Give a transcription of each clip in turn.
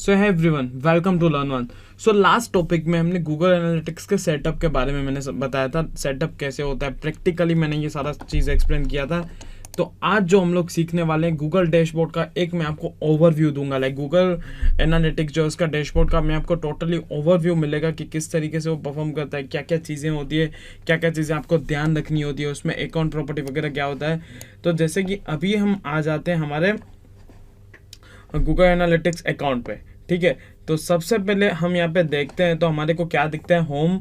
So hi everyone, welcome to learn one. So last topic में हमने Google analytics के setup के बारे में मैंने बताया था, सेटअप कैसे होता है। प्रैक्टिकली मैंने ये सारा चीज़ एक्सप्लेन किया था। तो आज जो हम लोग सीखने वाले हैं गूगल डैशबोर्ड का, एक मैं आपको ओवरव्यू दूंगा। लाइक गूगल एनालिटिक्स जो है उसका डैशबोर्ड का मैं आपको टोटली ओवरव्यू मिलेगा कि किस तरीके से वो परफॉर्म करता है, क्या क्या चीज़ें होती है, क्या क्या चीज़ें आपको ध्यान रखनी होती है, उसमें अकाउंट प्रॉपर्टी वगैरह क्या होता है। तो जैसे कि अभी हम आ जाते हैं हमारे गूगल एनालिटिक्स अकाउंट पे। ठीक है, तो सबसे पहले हम यहाँ पे देखते हैं तो हमारे को क्या दिखता है। Home,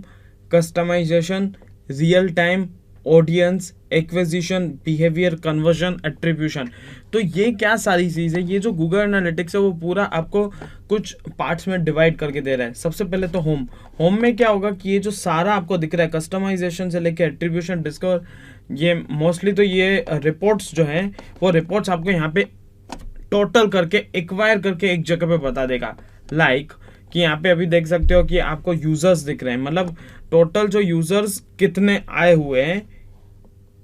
customisation, real time, audience, acquisition, behaviour, conversion, attribution. तो ये क्या सारी चीज़ है, ये जो गूगल एनालिटिक्स है वो पूरा आपको कुछ पार्ट्स में डिवाइड करके दे रहा है। सबसे पहले तो होम में क्या होगा कि ये जो सारा आपको दिख रहा है कस्टमाइजेशन से लेके एट्रीब्यूशन, डिस्कवर, ये मोस्टली तो ये रिपोर्ट्स जो हैं वो रिपोर्ट्स आपको यहाँ पे टोटल करके एक्वायर करके एक जगह पे बता देगा। लाइक कि यहाँ पे अभी देख सकते हो कि आपको यूजर्स दिख रहे हैं, मतलब टोटल जो यूजर्स कितने आए हुए हैं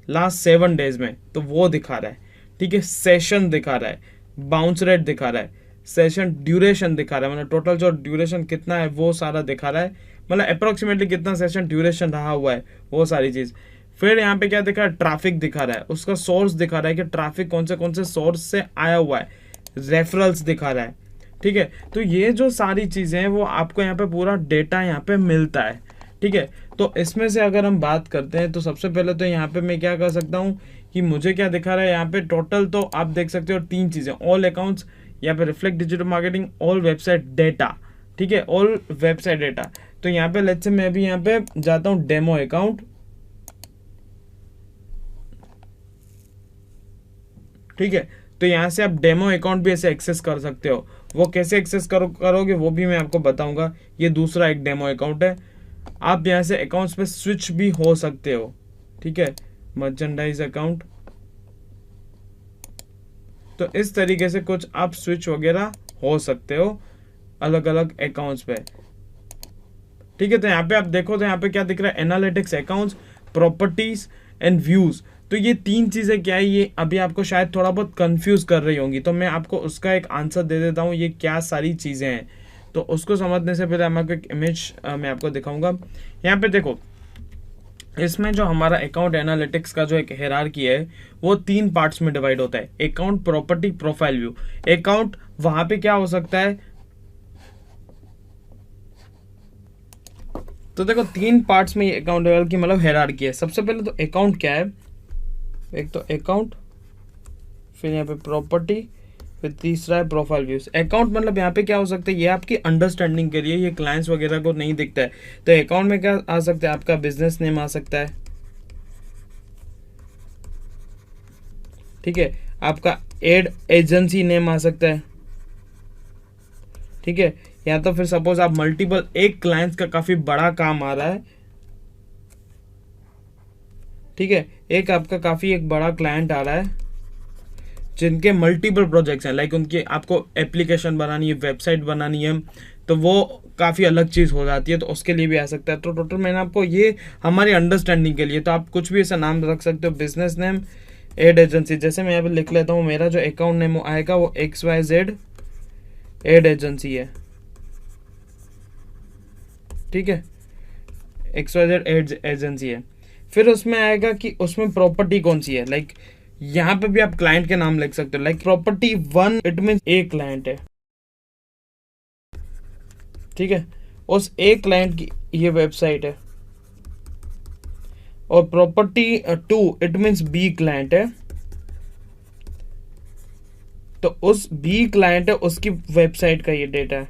लास्ट 7 डेज में, तो वो दिखा रहा है। ठीक है, सेशन दिखा रहा है, बाउंस रेट दिखा रहा है, सेशन ड्यूरेशन दिखा रहा है, मतलब टोटल जो ड्यूरेशन कितना है वो सारा दिखा रहा है, मतलब अप्रोक्सीमेटली कितना सेशन ड्यूरेशन रहा हुआ है वो सारी चीज़। फिर यहाँ पे क्या दिखा है, ट्रैफिक दिखा रहा है, उसका सोर्स दिखा रहा है कि ट्रैफिक कौन से सोर्स से आया हुआ है, रेफरल्स दिखा रहा है। ठीक है, तो ये जो सारी चीज़ें हैं वो आपको यहाँ पे पूरा डेटा यहाँ पे मिलता है। ठीक है, तो इसमें से अगर हम बात करते हैं तो सबसे पहले तो यहाँ पे मैं क्या कर सकता हूँ कि मुझे क्या दिखा रहा है यहाँ पे टोटल, तो आप देख सकते हो 3 चीज़ें, ऑल अकाउंट्स, यहाँ पे reflect digital marketing, all website data. ठीक है, ऑल वेबसाइट डेटा। तो यहाँ पे लेट्स से मैं भी यहाँ पे जाता हूँ डेमो अकाउंट। ठीक है, तो यहाँ से आप डेमो अकाउंट भी ऐसे एक्सेस कर सकते हो। वो कैसे एक्सेस करोगे वो भी मैं आपको बताऊंगा। ये दूसरा एक डेमो अकाउंट है। आप यहाँ से अकाउंट्स पे स्विच भी हो सकते हो। ठीक है, मर्चेंडाइज अकाउंट, तो इस तरीके से कुछ आप स्विच वगैरह हो सकते हो अलग अलग अकाउंट्स पे। ठीक है, तो यहाँ पे आप देखो तो यहाँ पे क्या दिख रहा है, analytics, accounts, properties and views. तो ये 3 चीजें क्या है, ये अभी आपको शायद थोड़ा बहुत कंफ्यूज कर रही होंगी, तो मैं आपको उसका एक आंसर दे देता हूँ ये क्या सारी चीजें हैं। तो उसको समझने से पहले मैं आपको एक इमेज मैं आपको दिखाऊंगा। यहाँ पे देखो, इसमें जो हमारा अकाउंट एनालिटिक्स का जो एक हायरार्की है वो 3 पार्ट्स में डिवाइड होता है, account, property, profile view. Account वहां पे क्या हो सकता है, तो देखो 3 पार्ट्स में ये अकाउंट लेवल की मतलब हायरार्की है। सबसे पहले तो अकाउंट क्या है, एक तो अकाउंट, फिर यहाँ पे प्रॉपर्टी, फिर तीसरा है प्रोफाइल व्यूज। अकाउंट मतलब यहाँ पे क्या हो सकता है, ये आपकी अंडरस्टैंडिंग के लिए, ये क्लाइंट्स वगैरह को नहीं दिखता है। तो अकाउंट में क्या आ सकता है, आपका बिजनेस नेम आ सकता है। ठीक है, आपका एड एजेंसी नेम आ सकता है। ठीक है, या तो फिर सपोज आप मल्टीपल, एक क्लाइंट्स का काफी बड़ा काम आ रहा है। ठीक है, एक आपका काफी एक बड़ा क्लाइंट आ रहा है जिनके मल्टीपल प्रोजेक्ट्स हैं, लाइक उनकी आपको एप्लीकेशन बनानी है, वेबसाइट बनानी है, तो वो काफ़ी अलग चीज़ हो जाती है, तो उसके लिए भी आ सकता है। तो टोटल मैंने आपको ये हमारी अंडरस्टैंडिंग के लिए, तो आप कुछ भी ऐसा नाम रख सकते हो, बिजनेस नेम, एड एजेंसी। जैसे मैं यहाँ पे लिख लेता हूँ, मेरा जो अकाउंट नेम आएगा वो XYZ एड एजेंसी है। ठीक है, XYZ एड एजेंसी है। फिर उसमें आएगा कि उसमें प्रॉपर्टी कौन सी है, लाइक यहाँ पे भी आप क्लाइंट के नाम लिख सकते हो, लाइक प्रॉपर्टी 1, इट मीन एक क्लाइंट है। ठीक है, उस एक क्लाइंट की ये वेबसाइट है। और property 2, it means B client है, तो उस बी क्लाइंट है उसकी वेबसाइट का ये डेटा है।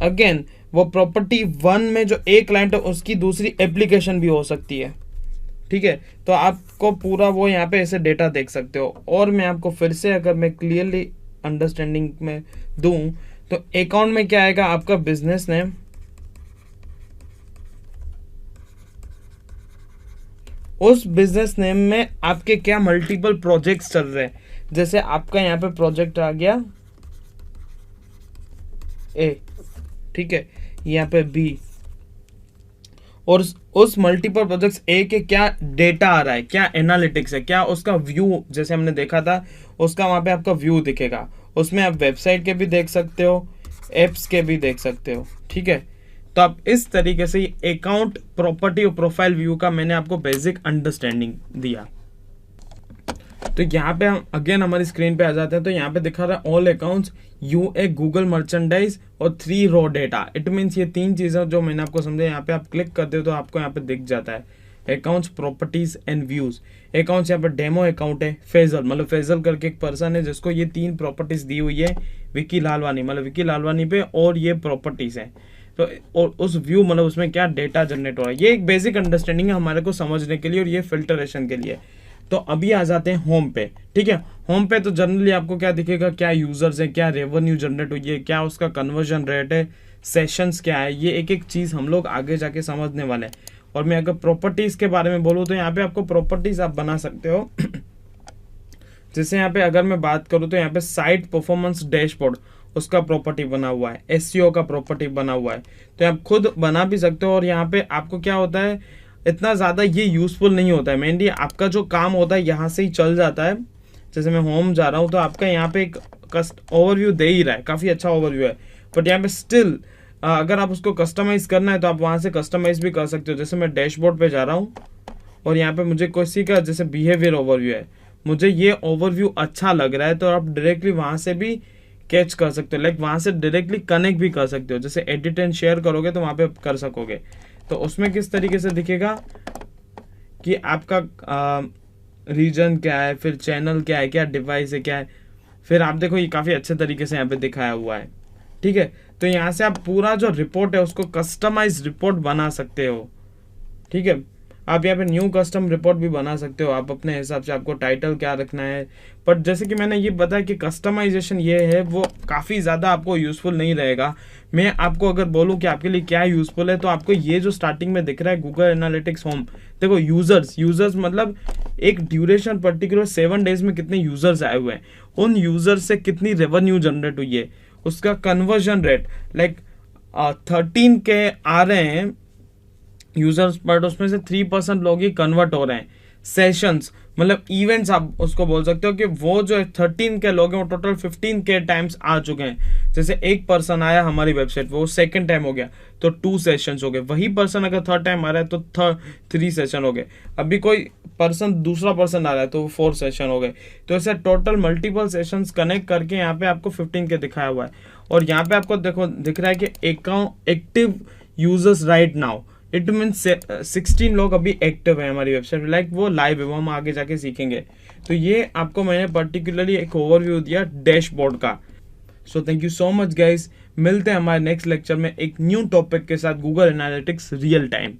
अगेन वो प्रॉपर्टी 1 में जो एक क्लाइंट है उसकी दूसरी एप्लीकेशन भी हो सकती है। ठीक है, तो आपको पूरा वो यहाँ पे ऐसे डेटा देख सकते हो। और मैं आपको फिर से अगर मैं क्लियरली अंडरस्टैंडिंग में दूं तो अकाउंट में क्या आएगा, आपका बिजनेस नेम, उस बिजनेस नेम में आपके क्या मल्टीपल प्रोजेक्ट्स चल रहे हैं। जैसे आपका यहाँ पे प्रोजेक्ट आ गया ए, ठीक है, यहाँ पे बी, और उस मल्टीपल प्रोजेक्ट्स ए के क्या डेटा आ रहा है, क्या एनालिटिक्स है, क्या उसका व्यू, जैसे हमने देखा था उसका वहां पे आपका व्यू दिखेगा। उसमें आप वेबसाइट के भी देख सकते हो, एप्स के भी देख सकते हो। ठीक है, तो आप इस तरीके से अकाउंट प्रॉपर्टी और प्रोफाइल व्यू का मैंने आपको बेसिक अंडरस्टैंडिंग दिया। तो यहाँ पे हम अगेन हमारी स्क्रीन पे आ जाते हैं। तो यहाँ पे दिखा रहा है all accounts UA Google merchandise और 3 रॉ डेटा। इट मीन्स ये 3 चीजें जो मैंने आपको समझा, यहाँ पे आप क्लिक करते हो तो आपको यहाँ पे दिख जाता है accounts properties and views. Accounts यहाँ पे डेमो अकाउंट है, फैजल मतलब फैजल करके एक पर्सन है जिसको ये 3 प्रॉपर्टीज दी हुई है विकी लालवानी मतलब विकी लालवानी पे, और ये प्रॉपर्टीज है। तो और उस व्यू मतलब उसमें क्या डेटा जनरेट हो रहा है, ये एक बेसिक अंडरस्टैंडिंग है हमारे को समझने के लिए और ये फिल्टरेशन के लिए। तो अभी आ जाते हैं होम पे। ठीक है, होम पे तो जनरली आपको क्या दिखेगा, क्या यूजर्स है, क्या रेवेन्यू जनरेट हुई है, क्या उसका कन्वर्जन रेट है, सेशंस क्या है, ये एक एक चीज हम लोग आगे जाके समझने वाले हैं। और मैं अगर प्रॉपर्टीज के बारे में बोलूँ तो यहाँ पे आपको प्रॉपर्टीज आप बना सकते हो। जैसे यहाँ पे अगर मैं बात करूँ तो यहाँ पे साइट परफॉर्मेंस डैशबोर्ड उसका प्रॉपर्टी बना हुआ है, SEO का प्रॉपर्टी बना हुआ है, तो आप खुद बना भी सकते हो। और यहाँ पे आपको क्या होता है, इतना ज़्यादा ये यूजफुल नहीं होता है, मेनली आपका जो काम होता है यहाँ से ही चल जाता है। जैसे मैं होम जा रहा हूँ तो आपका यहाँ पे एक ओवरव्यू दे ही रहा है, काफ़ी अच्छा ओवरव्यू है, बट यहाँ पे स्टिल अगर आप उसको कस्टमाइज करना है तो आप वहाँ से कस्टमाइज भी कर सकते हो। जैसे मैं डैशबोर्ड पे जा रहा हूँ और यहाँ पे मुझे किसी का जैसे बिहेवियर ओवरव्यू है, मुझे ये ओवरव्यू अच्छा लग रहा है, तो आप डायरेक्टली वहाँ से भी कैच कर सकते हो, लाइक वहाँ से डायरेक्टली कनेक्ट भी कर सकते हो। जैसे एडिट एंड शेयर करोगे तो वहाँ पे कर सकोगे। तो उसमें किस तरीके से दिखेगा कि आपका रीजन क्या है, फिर चैनल क्या है, क्या डिवाइस है, क्या है, फिर आप देखो ये काफ़ी अच्छे तरीके से यहाँ पे दिखाया हुआ है। ठीक है, तो यहाँ से आप पूरा जो रिपोर्ट है उसको कस्टमाइज रिपोर्ट बना सकते हो। ठीक है, आप यहाँ पे न्यू कस्टम रिपोर्ट भी बना सकते हो आप अपने हिसाब से, आपको टाइटल क्या रखना है। बट जैसे कि मैंने ये बताया कि कस्टमाइजेशन ये है वो काफ़ी ज़्यादा आपको यूज़फुल नहीं रहेगा। मैं आपको अगर बोलूँ कि आपके लिए क्या यूज़फुल है, तो आपको ये जो स्टार्टिंग में दिख रहा है गूगल एनालिटिक्स होम, देखो यूजर्स मतलब एक ड्यूरेशन पर्टिकुलर 7 डेज में कितने यूजर्स आए हुए हैं, उन यूजर्स से कितनी रेवेन्यू जनरेट हुई है, उसका कन्वर्जन रेट, लाइक 13 के आ रहे हैं यूजर्स, बट उसमें से 3% लोग ही कन्वर्ट हो रहे हैं। सेशंस मतलब इवेंट्स आप उसको बोल सकते हो कि वो जो 13 के लोग हैं वो टोटल 15 के टाइम्स आ चुके हैं। जैसे एक पर्सन आया हमारी वेबसाइट पे, वो सेकंड टाइम हो गया तो 2 सेशंस हो गए। वही पर्सन अगर थर्ड टाइम आ रहा है तो 3 सेशन हो गए। अभी कोई पर्सन दूसरा पर्सन आ रहा है तो 4 सेशन हो गए। तो ऐसे टोटल मल्टीपल सेशंस कनेक्ट करके यहाँ पे आपको 15 के दिखाया हुआ है। और यहाँ पे आपको देखो दिख रहा है कि account active users right now, it means 16 लोग अभी एक्टिव है हमारी वेबसाइट, लाइक वो लाइव है, वो हम आगे जाके सीखेंगे। तो ये आपको मैंने पर्टिकुलरली एक ओवरव्यू दिया डैशबोर्ड का। So thank you so much guys, मिलते हैं हमारे नेक्स्ट लेक्चर में एक न्यू टॉपिक के साथ, गूगल एनालिटिक्स रियल टाइम।